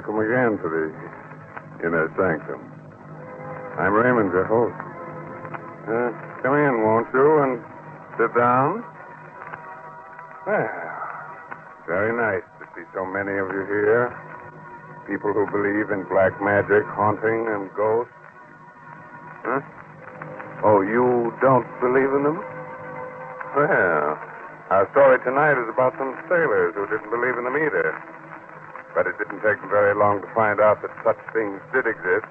Welcome again to the Inner Sanctum. I'm Raymond, your host. Come in, won't you, and sit down? Well, very nice to see so many of you here. People who believe in black magic, haunting, and ghosts. Huh? Oh, you don't believe in them? Well, our story tonight is about some sailors who didn't believe in them either. But it didn't take them very long to find out that such things did exist,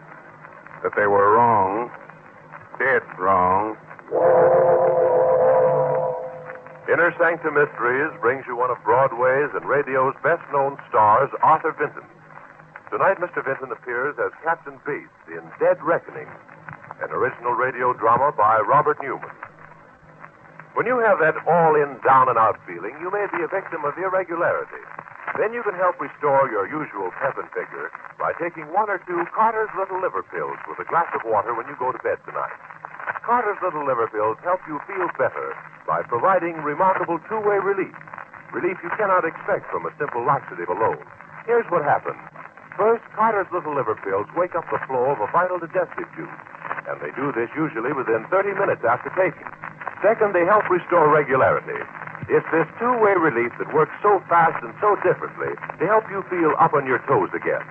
that they were wrong, dead wrong. Inner Sanctum Mysteries brings you one of Broadway's and radio's best-known stars, Arthur Vinton. Tonight, Mr. Vinton appears as Captain Bates in Dead Reckoning, an original radio drama by Robert Newman. When you have that all-in, down-and-out feeling, you may be a victim of irregularity. Then you can help restore your usual pep and vigor by taking 1 or 2 Carter's Little Liver Pills with a glass of water when you go to bed tonight. Carter's Little Liver Pills help you feel better by providing remarkable two-way relief. Relief you cannot expect from a simple laxative alone. Here's what happens. First, Carter's Little Liver Pills wake up the flow of a vital digestive juice, and they do this usually within 30 minutes after taking. Second, they help restore regularity. It's this two-way relief that works so fast and so differently to help you feel up on your toes again.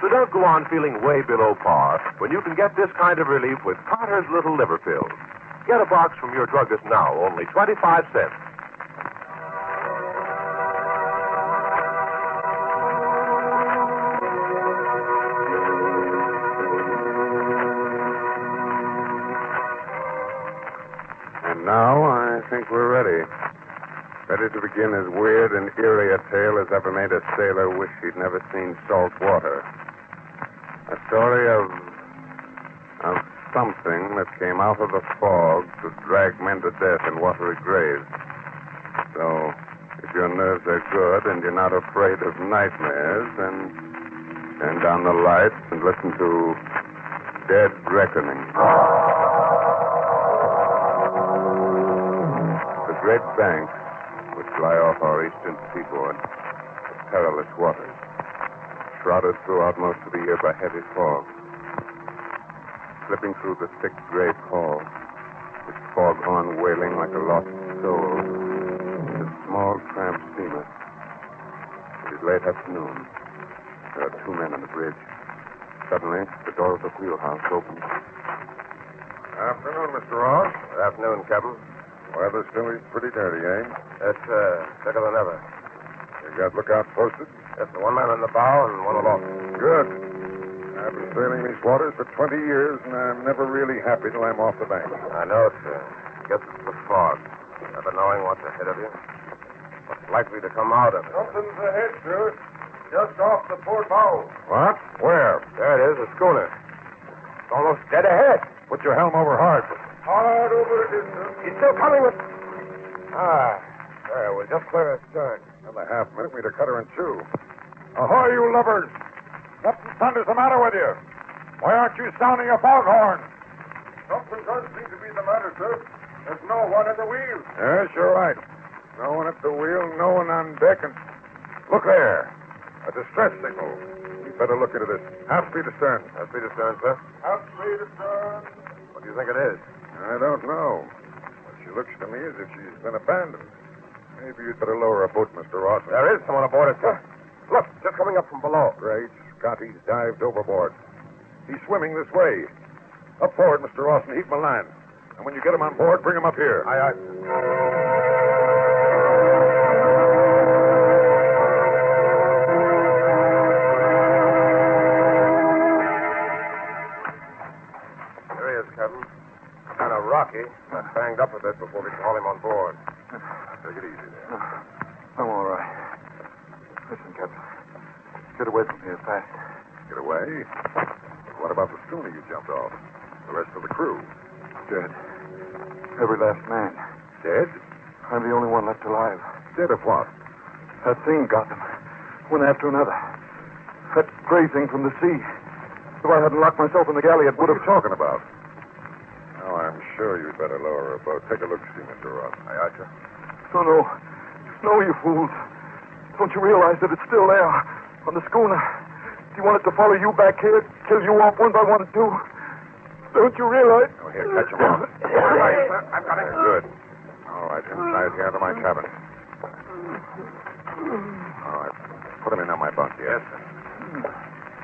So don't go on feeling way below par when you can get this kind of relief with Carter's Little Liver Pills. Get a box from your druggist now, only 25 cents. And now I think we're ready. Ready to begin as weird and eerie a tale as ever made a sailor wish he'd never seen salt water. A story of something that came out of the fog to drag men to death in watery graves. So, if your nerves are good and you're not afraid of nightmares, then turn down the lights and listen to Dead Reckoning. The great banks which lie off our eastern seaboard, perilous waters, shrouded throughout most of the year by heavy fog. Slipping through the thick gray pall, this fog-horn wailing like a lost soul, is a small tramp steamer. It is late afternoon. There are 2 men on the bridge. Suddenly, the door of the wheelhouse opens. Afternoon, Mr. Ross. Good afternoon, Captain. Weather still is pretty dirty, eh? It's thicker than ever. You got lookouts posted? Just the 1 man on the bow and 1 aloft. Good. I've been sailing these waters for 20 years, and I'm never really happy till I'm off the bank. I know, sir. Guess it's the fog. Never knowing what's ahead of you. What's likely to come out of it. Something's ahead, sir. Just off the port bow. What? Where? There it is, a schooner. It's almost dead ahead. Put your helm over hard. Hard over it is, sir. He's still coming with... There, we're just clear astern. Another half minute, we'd have cut her in 2. Ahoy, you lubbers! What in thunder's the matter with you? Why aren't you sounding a foghorn? Something does seem to be the matter, sir. There's no one at the wheel. Yes, you're right. No one at the wheel, no one on deck, and... Look there. A distress signal. We'd better look into this. Half speed astern. Half speed astern, sir. Half speed astern. What do you think it is? I don't know. But she looks to me as if she's been abandoned. Maybe you'd better lower a boat, Mr. Ross. There is someone aboard it, sir. Look, just coming up from below. Great Scott, he's dived overboard. He's swimming this way. Up forward, Mr. Ross, and heave him a line. And when you get him on board, bring him up here. Aye, aye. There he is, Captain. Kind of rocky. Got banged up a bit before we can haul him on board. Take it easy there. I'm all right. Listen, Captain. Get away from here fast. Get away? What about the schooner you jumped off? The rest of the crew? Dead. Every last man. Dead? I'm the only one left alive. Dead of what? That thing got them. One after another. That gray thing from the sea. If I hadn't locked myself in the galley, it What would are have... you talking about? Oh, I'm sure you'd better lower a boat. Take a look-see, Mr. Ross. Aye, aye, sir. No. No, you fools. Don't you realize that it's still there on the schooner? He wanted to follow you back here, kill you off one by one, too. Don't you realize? Oh, here, catch him on. I've got him. Good. All right, inside here to my cabin. All right. Put him in on my bunk, yes?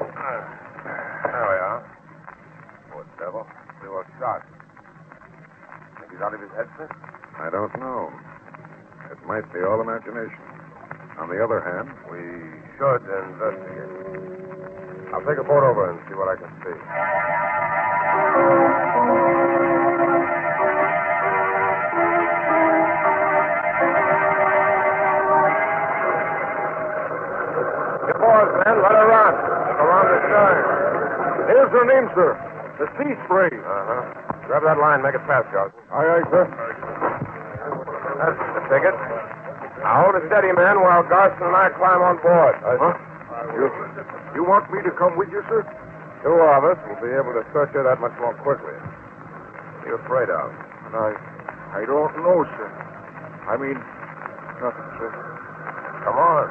There we are. Poor devil. He was shot. Think he's out of his head, sir? I don't know. It might be all imagination. On the other hand, We should investigate. I'll take a boat over and see what I can see. Get boys, man. Let her run. Around the stern. Here's her name, sir. The Sea Spray. Uh-huh. Grab that line. Make it fast, Johnson. Aye, aye, sir. That's the ticket. Now hold it steady, man, while Garson and I climb on board. Huh? You want me to come with you, sir? Two of us will be able to search her that much more quickly. What are you afraid of? And I don't know, sir. I mean, nothing, sir. Come on.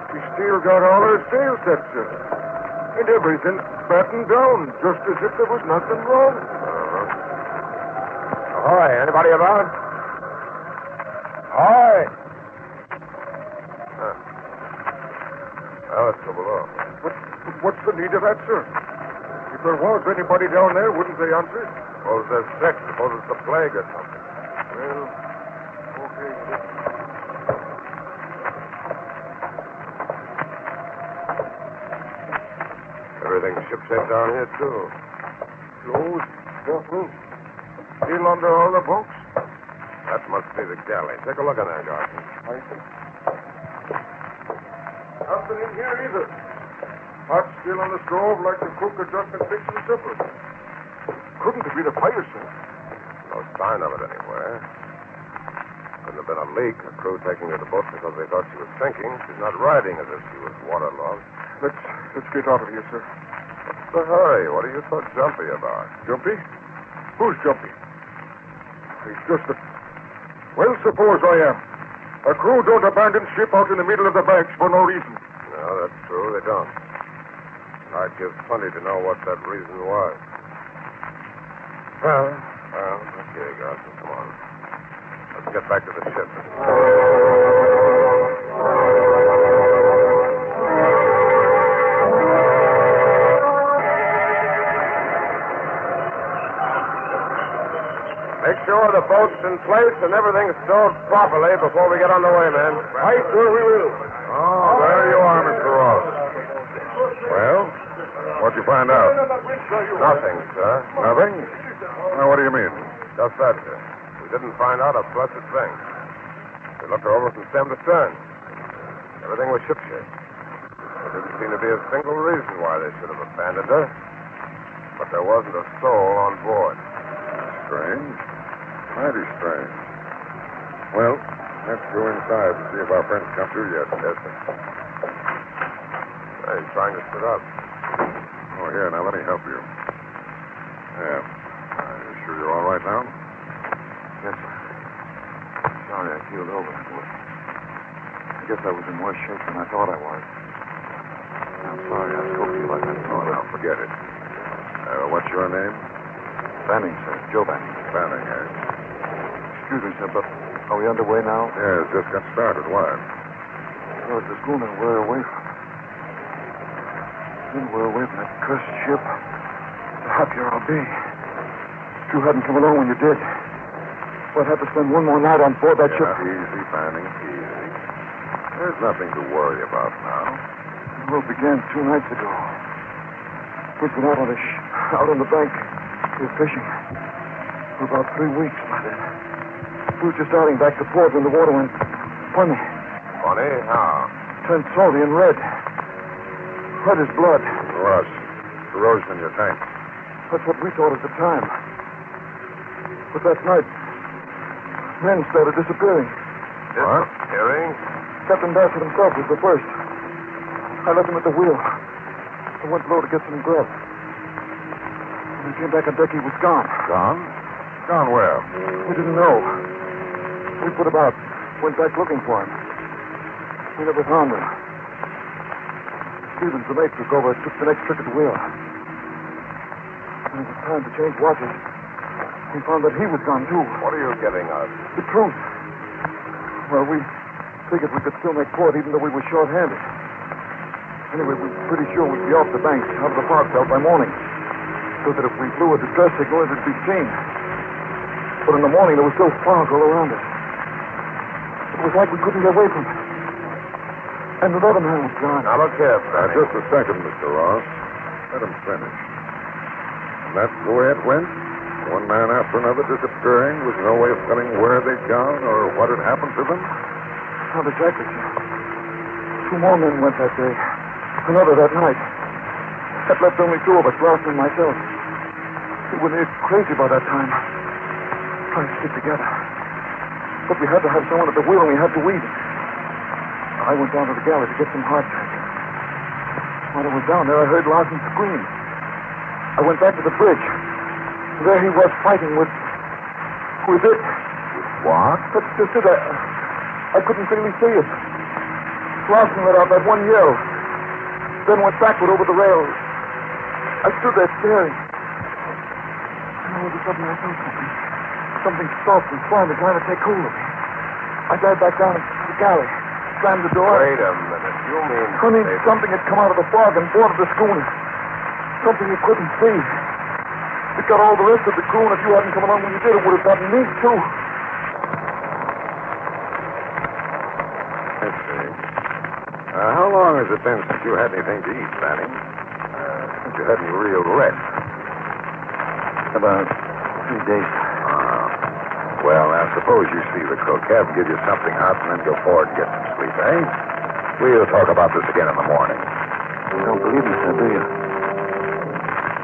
She still got all her sails set, sir. And everything battened down, just as if there was nothing wrong. Ahoy, anybody about? Ahoy! Huh. Well, let's go below. What's the need of that, sir? If there was anybody down there, wouldn't they answer? Suppose they're sick. Suppose it's the plague or something. Well, okay, sir. Everything's shipshape down here, too. Clothes, duffel, still under all the bunks. That must be the galley. Take a look in there, Garson. I see. Nothing in here either. Hot still on the stove like the cook had just been fixing supper. Couldn't have been a fire, sir. No sign of it anywhere. Couldn't have been a leak. A crew taking her to the boat because they thought she was sinking. She's not riding as if she was waterlogged. Let's get out of here, sir. What's the hurry? What are you so jumpy about? Jumpy? Who's jumpy? It's just that... Well, suppose I am. A crew don't abandon ship out in the middle of the banks for no reason. No, that's true. They don't. I'd give plenty to know what that reason was. Well, okay, Garson, come on. Let's get back to the ship. Make sure the boat's in place and everything's stowed properly before we get underway, man. Right, sir, we will. Oh, there you are, Mr. Ross. Well, what'd you find out? Nothing, sir. Nothing? Well, what do you mean? Just that, sir. We didn't find out a blessed thing. We looked her over from stem to stern. Everything was shipshape. There didn't seem to be a single reason why they should have abandoned her. But there wasn't a soul on board. Strange. Mighty strange. Well, let's go inside and see if our friends come through yet. Yes, sir. Hey, he's trying to sit up. Oh, here, now let me help you. Yeah. Are you sure you're all right now? Yes, sir. Sorry I keeled over. I guess I was in worse shape than I thought I was. I'm sorry I spoke to you like that. Oh, now, forget it. What's your name? Banning, sir. Joe Banning. Banning, eh? Excuse me, sir, but are we underway now? Yeah, just got started. Why? Well, it's the schooner we're away from. Then we're away from that cursed ship. The happier I'll be. If you hadn't come along when you did, we'd have to spend one more night on board that ship. Easy, Banning, easy. There's nothing to worry about now. The war began 2 nights ago. We've been out on the bank. We were fishing for about 3 weeks by then. We were just starting back to port when the water went funny. Funny? How? Turned salty and red. Red as blood. Rust. Corrosion in your tank. That's what we thought at the time. But that night, men started disappearing. Disappearing? Captain Bassett himself was the first. I left him at the wheel. I went below to get some grub. When I came back on deck, he was gone. Gone? Gone where? We didn't know. We put about, went back looking for him. We never found him. Stevens, the mate, took over, took the next trick at the wheel. When it was time to change watches, we found that he was gone, too. What are you getting at? The truth. Well, we figured we could still make port even though we were short-handed. Anyway, we were pretty sure we'd be off the banks, out of the fog belt by morning, so that if we blew a distress signal, it would be seen. But in the morning, there was still fog all around us. It was like we couldn't get away from it. And another man was gone. Now, look here, Now, Benny. just a second, Mr. Ross. Let him finish. And that's the way it went? One man after another disappearing with no way of telling where they'd gone or what had happened to them? Not exactly, sir. 2 more men went that day. Another that night. That left only 2 of us, Ross and myself. We were near crazy by that time. Trying to stick together. But we had to have someone at the wheel, and we had to weed. I went down to the galley to get some hardtack. While I was down there, I heard Larson scream. I went back to the bridge. There he was fighting with it. What? That's just it. I couldn't clearly see it. Larson let out that one yell. Then went backward over the rail. I stood there staring. And all of a sudden I felt something. Something soft and slimy trying to take hold of me. I dived back down to the galley. Slammed the door. Wait a minute. You mean... Honey, something had come out of the fog and boarded the schooner. Something you couldn't see. It got all the rest of the crew, and if you hadn't come along when you did, it would have gotten me, too. Let's see. How long has it been since you had anything to eat, Fanning? Since you had any real rest? About 3 days. Well, now, suppose you see the cook, have him give you something hot, and then go forward and get some sleep, eh? We'll talk about this again in the morning. You don't believe me, sir, do you?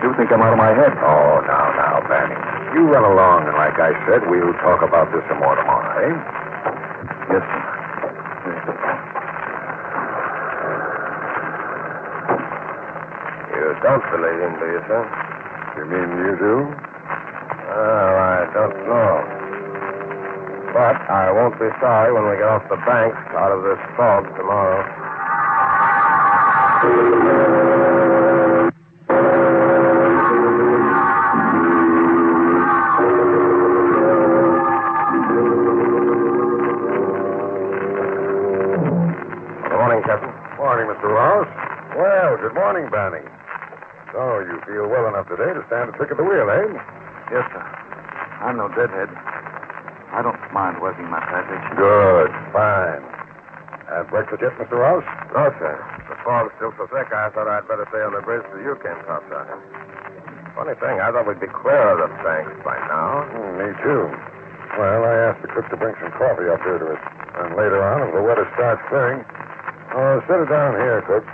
You think I'm out of my head? Oh, now, Fanning. You run along, and like I said, we'll talk about this some more tomorrow, eh? Yes, sir. You don't believe him, do you, sir? You mean you do? Well, I don't know. But I won't be sorry when we get off the banks out of this fog tomorrow. Good morning, Captain. Morning, Mr. Ross. Well, good morning, Banning. So, you feel well enough today to stand a trick at the wheel, eh? Yes, sir. I'm no deadhead. I don't mind working my passage. Good. Fine. Had breakfast yet, Mr. Ross? No, sir. The fog's still so thick, I thought I'd better stay on the bridge till you came topside. Funny thing, I thought we'd be clear of the banks by now. Me too. Well, I asked the cook to bring some coffee up here to us. And later on, if the weather starts clearing... Oh, set it down here, cook.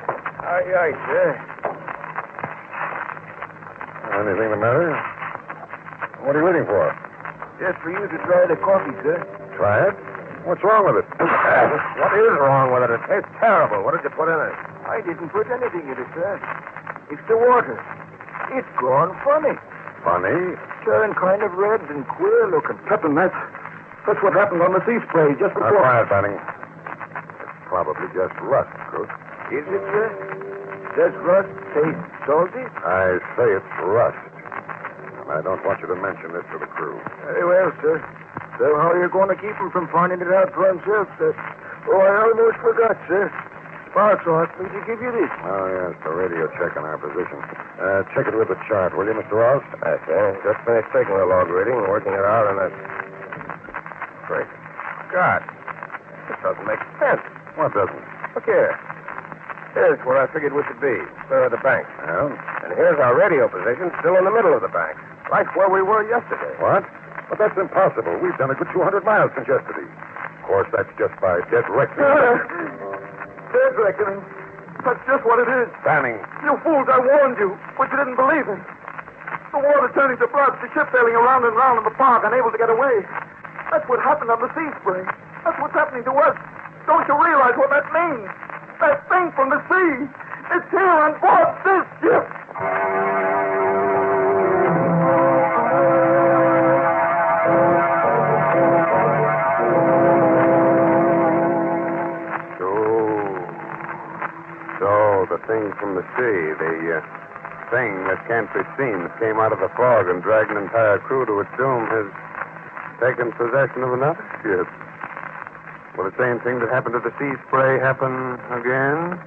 Aye, aye, sir. Anything the matter? What are you waiting for? Just for you to try the coffee, sir. Try it? What's wrong with it? What is wrong with it? It tastes terrible. What did you put in it? I didn't put anything in it, sir. It's the water. It's gone funny. Funny? Turned kind of red and queer looking. Captain, that's what happened on the sea spray just Now, before... quiet, Banning. It's probably just rust, cook. Is it, sir? Does rust taste salty? I say it's rust. And I don't want you to mention this to the crew. Very well, sir. So how are you going to keep him from finding it out for himself, sir? Oh, I almost forgot, sir. Sparks asked me to give you this. Oh, yes, the radio check on our position. Check it with the chart, will you, Mr. Ross? Yes, sir. Just finished taking the log reading and working it out, and that's... Great Scott. This doesn't make sense. What doesn't? Look here. Here's where I figured we should be, clear of the bank. Well? And here's our radio position, still in the middle of the bank. Right where we were yesterday. What? But that's impossible. We've done a good 200 miles since yesterday. Of course, that's just by dead reckoning. Dead reckoning. That's just what it is. Banning. You fools, I warned you, but you didn't believe me. The water turning to blood, the ship sailing around and round in the fog, unable to get away. That's what happened on the sea spray. That's what's happening to us. Don't you realize what that means? That thing from the sea. It's here on board this ship. thing from the sea. The thing that can't be seen that came out of the fog and dragged an entire crew to its doom has taken possession of another ship. Will the same thing that happened to the Sea Spray happen again?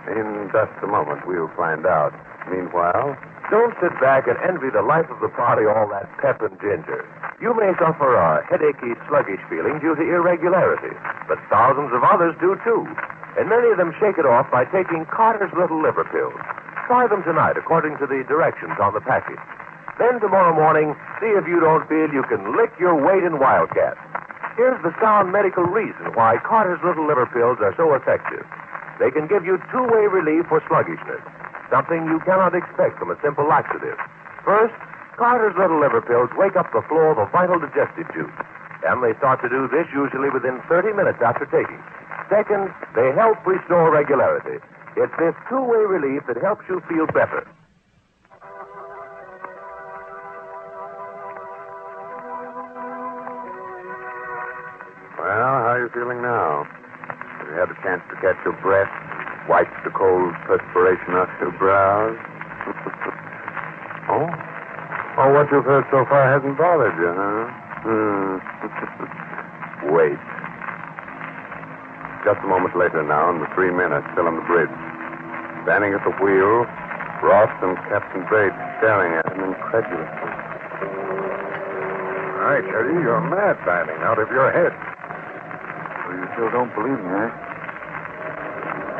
In just a moment, we'll find out. Meanwhile... Don't sit back and envy the life of the party all that pep and ginger. You may suffer a headachy, sluggish feeling due to irregularity, but thousands of others do too. And many of them shake it off by taking Carter's Little Liver Pills. Try them tonight according to the directions on the package. Then tomorrow morning, see if you don't feel you can lick your weight in Wildcat. Here's the sound medical reason why Carter's Little Liver Pills are so effective. They can give you two-way relief for sluggishness, something you cannot expect from a simple laxative. First, Carter's Little Liver Pills wake up the flow of a vital digestive juice, and they start to do this usually within 30 minutes after taking. Second, they help restore regularity. It's this two-way relief that helps you feel better. Well, how are you feeling now? Have you had a chance to catch your breath? Wipe the cold perspiration off your brows? Oh, what you've heard so far hasn't bothered you, huh? Wait. Just a moment later now, and the three men are still on the bridge. Standing at the wheel, Ross and Captain Bates staring at him incredulously. I tell you, you're mad, Banning, out of your head. So you still don't believe me, eh?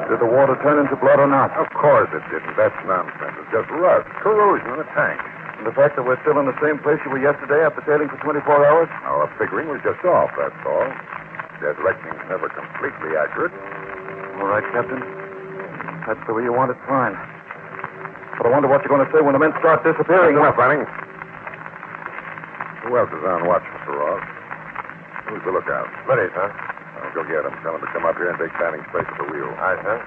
Did the water turn into blood or not? Of course it didn't. That's nonsense. It's just rust, corrosion in the tank. And the fact that we're still in the same place you were yesterday after sailing for 24 hours? Our figuring was just off, that's all. Dead reckoning's never completely accurate. All right, Captain. That's the way you want it, fine. But I wonder what you're going to say when the men start disappearing. Enough, Banning. Who else is on watch, Mr. Ross? Who's the lookout? Ready, sir. I'll go get him. Tell him to come up here and take Banning's place at the wheel. Aye, sir.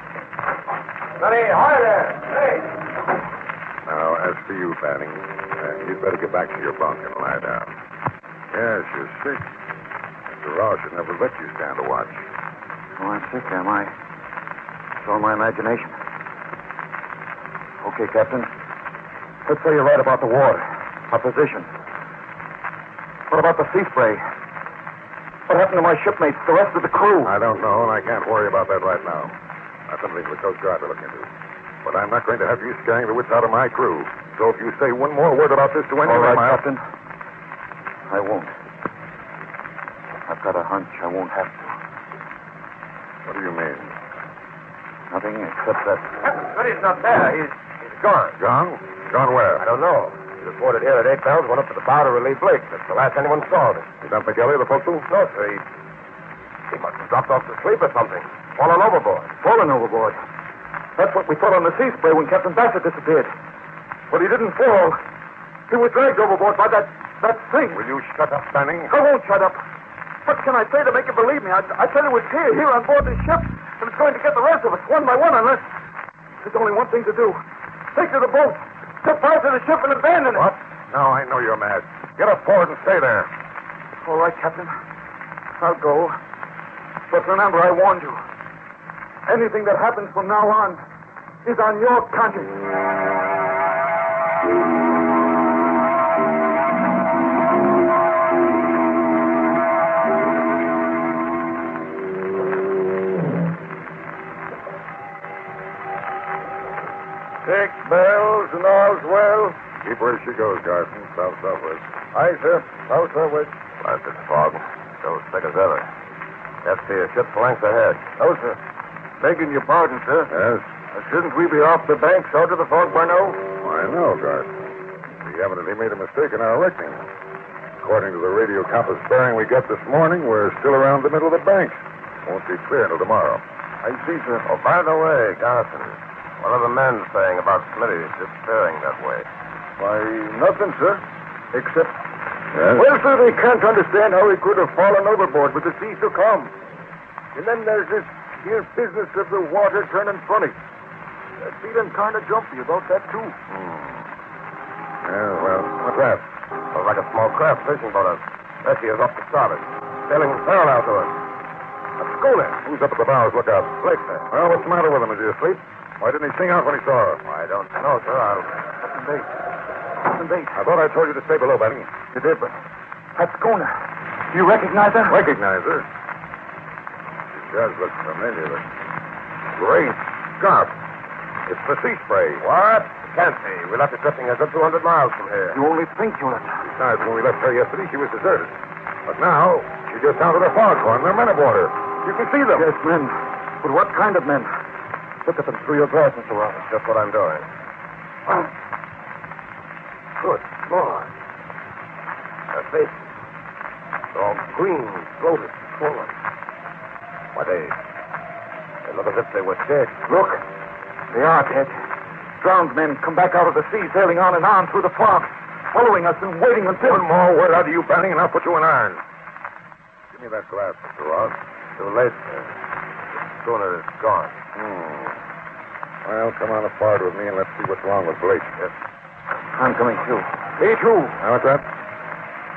Ready, ahoy there. Hey. Now, as for you, Banning, you'd better get back to your bunk and lie down. Yes, you're sick. Mr. Ross should never let you stand a watch. Oh, I'm sick, am I? It's all my imagination. Okay, Captain. Let's say you're right about the water. Our position. What about the sea spray? What happened to my shipmates, the rest of the crew? I don't know, and I can't worry about that right now. That's something for the Coast Guard to look into. But I'm not going to have you scaring the wits out of my crew. So if you say one more word about this to anyone... All right, Captain. I won't. I've got a hunch I won't have to. What do you mean? Nothing except that... Captain Smitty's not there. He's gone. Gone? Gone where? I don't know. He reported here at 8 bells, went up to the bow to relieve Blake. That's the last anyone saw of him. You dumped the galley of the forecastle? No, sir. He must have dropped off to sleep or something. Fallen overboard. Fallen overboard. That's what we thought on the sea spray when Captain Bassett disappeared. But he didn't fall. He was dragged overboard by that thing. Will you shut up, Banning? I won't shut up. What can I say to make you believe me? I said it was here on board this ship. And it's going to get the rest of us one by one unless... There's only one thing to do. Take to the boat. Set fire to the ship and abandon it. What? No, I know you're mad. Get up forward and stay there. All right, Captain. I'll go. But remember, I warned you. Anything that happens from now on is on your conscience. Six bells and all's well. Keep where she goes, Garson. South-southwest. Aye, sir. South-southwest. Blasted fog. Still as thick as ever. That's the ship's length ahead. Oh, sir. Begging your pardon, sir. Yes? Shouldn't we be off the banks out of the fog by now? I know, Garson. We evidently made a mistake in our reckoning. According to the radio compass bearing we got this morning, we're still around the middle of the banks. Won't be clear until tomorrow. I see, sir. Oh, by the way, Garson, what are the men saying about Smitty disappearing that way? Why, nothing, sir. Except... Yes? Well, sir, they can't understand how he could have fallen overboard with the sea so calm. And then there's this here business of the water turning funny. They're feeling kind of jumpy about that, too. Yeah, well, what's that? Looks like a small craft fishing boat. Bessie is off the starboard, sailing parallel to us. A schooner. Who's up at the bows? Look out. Blake, sir. Well, what's the matter with him? Is he asleep? Why didn't he sing out when he saw her? I don't know, sir. Captain Bates. Captain Bates. I thought I told you to stay below, Benny. You did, but that schooner. Do you recognize her? Recognize her? She does look familiar. Great Scott. It's the sea spray. What? Can't be. We left it drifting a good 200 miles from here. You only think you left her. Besides, when we left her yesterday, she was deserted. But now, she just sounded her foghorn. There are men aboard her. You can see them. Yes, men. But what kind of men? Look at them through your glass, Mr. Ross. Just what I'm doing. Oh. Good Lord. Her face. It's all green, bloated, swollen. Why, they look as if they were dead. Look. They are dead. Drowned men come back out of the sea, sailing on and on through the fog, following us and waiting until... One more word out of you, Banning, and I'll put you in irons. Give me that glass, Mr. Ross. Too late, sir. The schooner is gone. Well, come on forward with me and let's see what's wrong with Blake. Yes. I'm coming, too. Me, too. Now, what's that?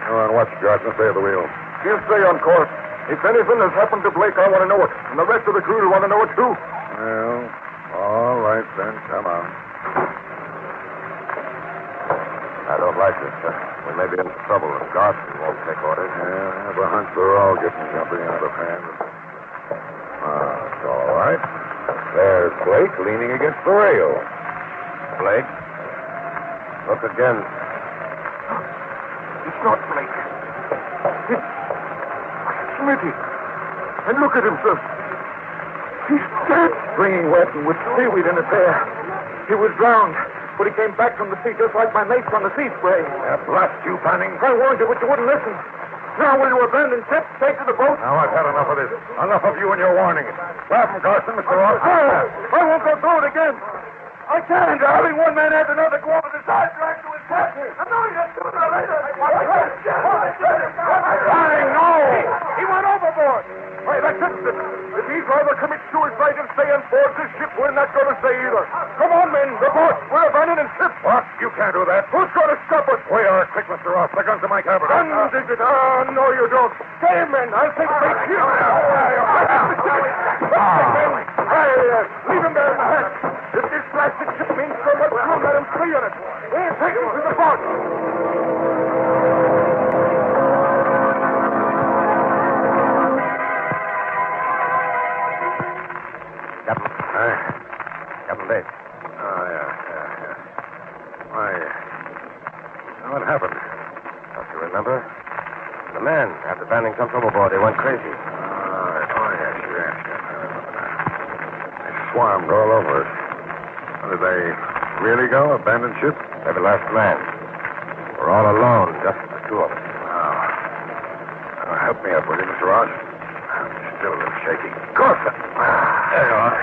You're on watch, Johnson. Stay at the wheel. You stay on course. If anything has happened to Blake, I want to know it. And the rest of the crew will want to know it, too. Well, all right, then. Come on. I don't like this, sir. We may be in trouble if Garson won't take orders. Yeah, I have a hunch we're all getting jumping out of hand. It's all right. There's Blake leaning against the rail. Blake? Look again. It's not Blake. It's Smitty. And look at him, sir. He's dead. Springing wet and with seaweed in his hair. He was drowned, but he came back from the sea just like my mates on the sea spray. Blast you, Banning. I warned you, but you wouldn't listen. Now will you abandon ship, take to the boat? Now, I've had enough of this. Enough of you and your warning. Grab him, Carson, Mr. Ross. I won't go through it again. I can't, darling. One man after another go over the side track to his captain. I know you're sooner or later. Darling, no! He went overboard. Why, that's it. If he's rather commit suicide and stay on board this ship, we're not going to stay either. Come on, men. The boat. We're abandoning ship. What? You can't do that. Who's going to stop us? We are. Quick, Mr. Ross. The guns in my cabin. Guns, is it? No, you don't. Stay, men. I'll take bait here. Leave him there in the hatch. If this blasted ship means so much, we'll let him free on it. We'll take him to the boat. Captain Bates. Oh, yeah. Why, what happened? Don't you remember? The man, after Banning jumped overboard, they went crazy. Yes. I remember now. They swarmed all over us. Did they really go? Abandoned ship? Every last man. We're all alone, just the two of us. Help me up, will you, Mr. Ross? I'm still a little shaky. Of course. There you are.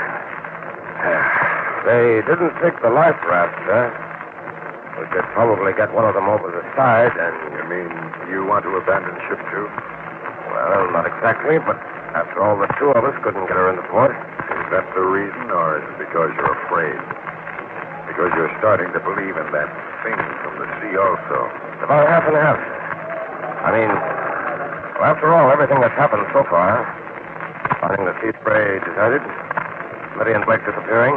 They didn't take the life raft, sir. We could probably get one of them over the side and... You mean you want to abandon ship, too? Well, not exactly, but after all, the two of us couldn't get her into port. Is that the reason, or is it because you're afraid? Because you're starting to believe in that thing from the sea also? About half and half. I mean, well, after all, everything that's happened so far, finding the sea spray deserted, Smitty and Blake disappearing,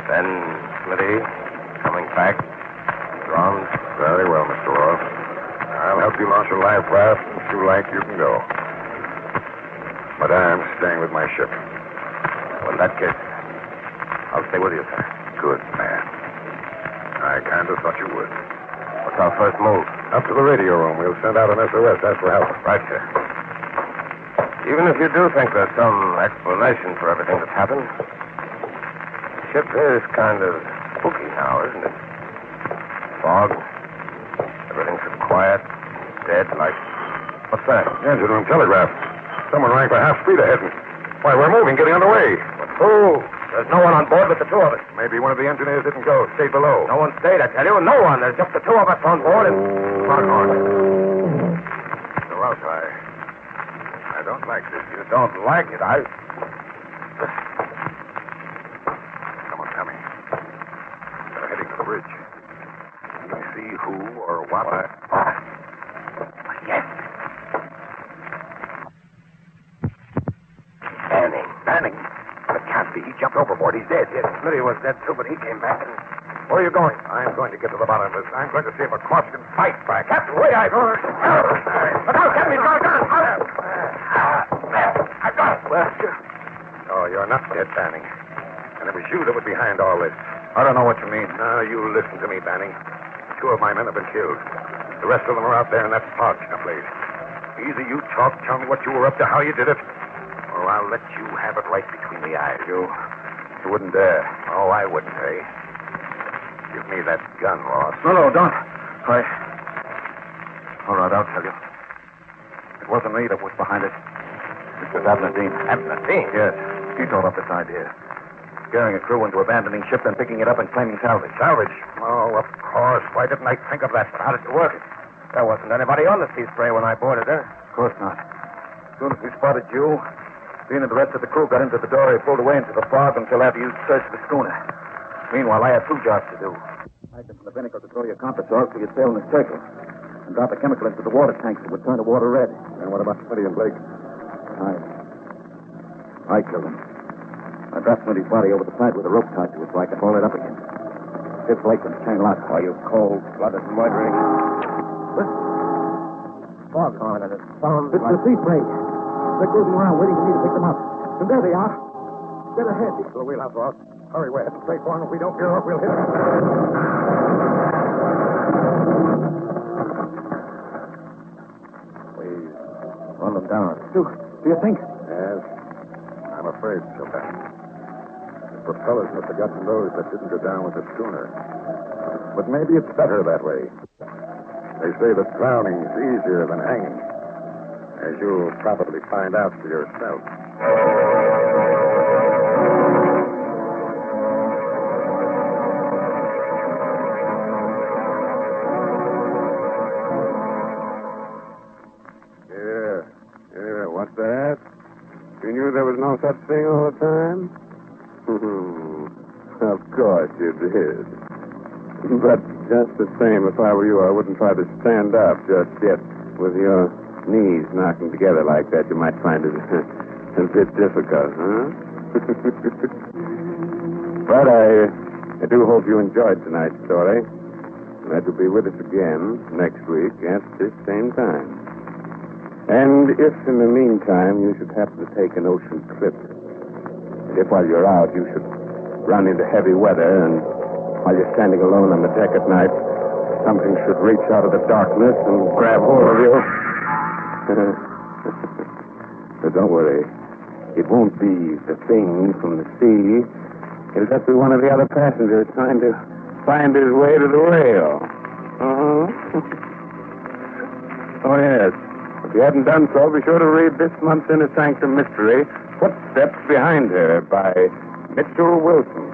then Smitty coming back, drowned. Very well, Mr. Ross. I'll help you launch a life raft, and if you like, you can go. But I'm staying with my ship. Well, in that case, I'll stay with you, sir. Good man. I kind of thought you would. What's our first move? Up to the radio room. We'll send out an SOS. Ask for help. Right, sir. Even if you do think there's some explanation for everything that's happened, the ship is kind of spooky now, isn't it? Fog. Everything's so quiet, dead, like... What's that? Engine room telegraph. Someone rang for half speed ahead. Why, we're moving, getting underway. But who? There's no one on board but the two of us. Maybe one of the engineers didn't go. Stayed below. No one stayed, I tell you. No one. There's just the two of us on board and... Foghorn. Mr. Ross, I don't like this. You don't like it, Someone's coming. They're heading for the bridge. Can you see who or what? Yes. Banning. It can't be. He jumped overboard. He's dead. Yes, Smitty was dead, too, but he came back. And... Where are you going? I'm going to get to the bottom of this. I'm going to see if a corpse can fight back. Captain, wait, I... Look out, Captain, he's got a gun. I've got it. Well, oh, you're not dead, Banning. And it was you that was behind all this. I don't know what you mean. Now, you listen to me, Banning. 2 of my men have been killed. The rest of them are out there in that fog place. Either you talk, tell me what you were up to, how you did it, or I'll let you have it right between the eyes. You wouldn't dare. Oh, I wouldn't, eh? Give me that gun, Ross. No, don't. All right, I'll tell you. It wasn't me that was behind it. It was Abner Dean. Abner Dean? Yes. He thought up this idea. Scaring a crew into abandoning ship, then picking it up and claiming salvage. Salvage? Oh, of course. Why didn't I think of that? But how did it work? There wasn't anybody on the sea spray when I boarded her. Of course not. As soon as we spotted you, Dean and the rest of the crew got into the dory, pulled away into the fog until after you searched the schooner. Meanwhile, I had 2 jobs to do. I from the binnacle to throw your compass off so you'd sail in a circle. And drop a chemical into the water tanks that would turn the water red. And what about Smitty and Blake? I killed him. I dropped Smitty's body over the side with a rope tied to it so I could haul it up again. Stiff Blake and chain lock. Are you cold-blooded murdering? Fog on it. It sounds It's like... the sea spray. They're cruising around waiting for me to pick them up. And there they are. Dead ahead. So we'll have Ross. Hurry, we're heading straight for him. If we don't gear up, we'll hit him. Please, run them down. Do you think? Yes. I'm afraid so, Ben. The propellers must have gotten those that didn't go down with the schooner. But maybe it's better that way. They say that drowning's easier than hanging, as you'll probably find out for yourself. Yeah, what's that? You knew there was no such thing all the time? Of course you did. But just the same, if I were you, I wouldn't try to stand up just yet. With your knees knocking together like that, you might find it a bit difficult, huh? But I do hope you enjoyed tonight's story. Glad to be with us again next week at this same time. And if in the meantime you should happen to take an ocean trip, and if while you're out you should run into heavy weather, and while you're standing alone on the deck at night, something should reach out of the darkness and grab hold of you. But don't worry. It won't be the thing from the sea. It'll just be one of the other passengers trying to find his way to the rail. Oh, yes. If you hadn't done so, be sure to read this month's Inner Sanctum mystery, Footsteps Behind Her, by Mitchell Wilson.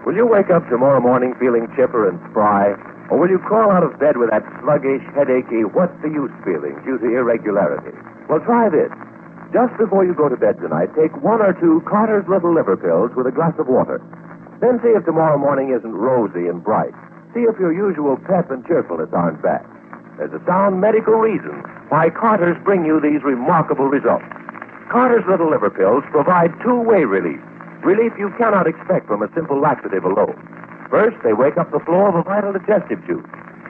Will you wake up tomorrow morning feeling chipper and spry? Or will you crawl out of bed with that sluggish, headachy, what's-the-use feeling due to irregularity? Well, try this. Just before you go to bed tonight, take 1 or 2 Carter's Little Liver Pills with a glass of water. Then see if tomorrow morning isn't rosy and bright. See if your usual pep and cheerfulness aren't back. There's a sound medical reason why Carter's bring you these remarkable results. Carter's Little Liver Pills provide 2-way relief. Relief you cannot expect from a simple laxative alone. First, they wake up the flow of a vital digestive juice.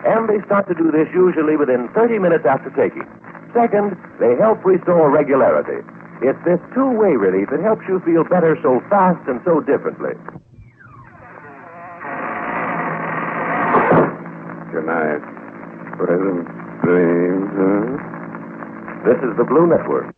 And they start to do this usually within 30 minutes after taking. Second, they help restore regularity. It's this 2-way relief that helps you feel better so fast and so differently. Good night. Pleasant dreams, huh? This is the Blue Network.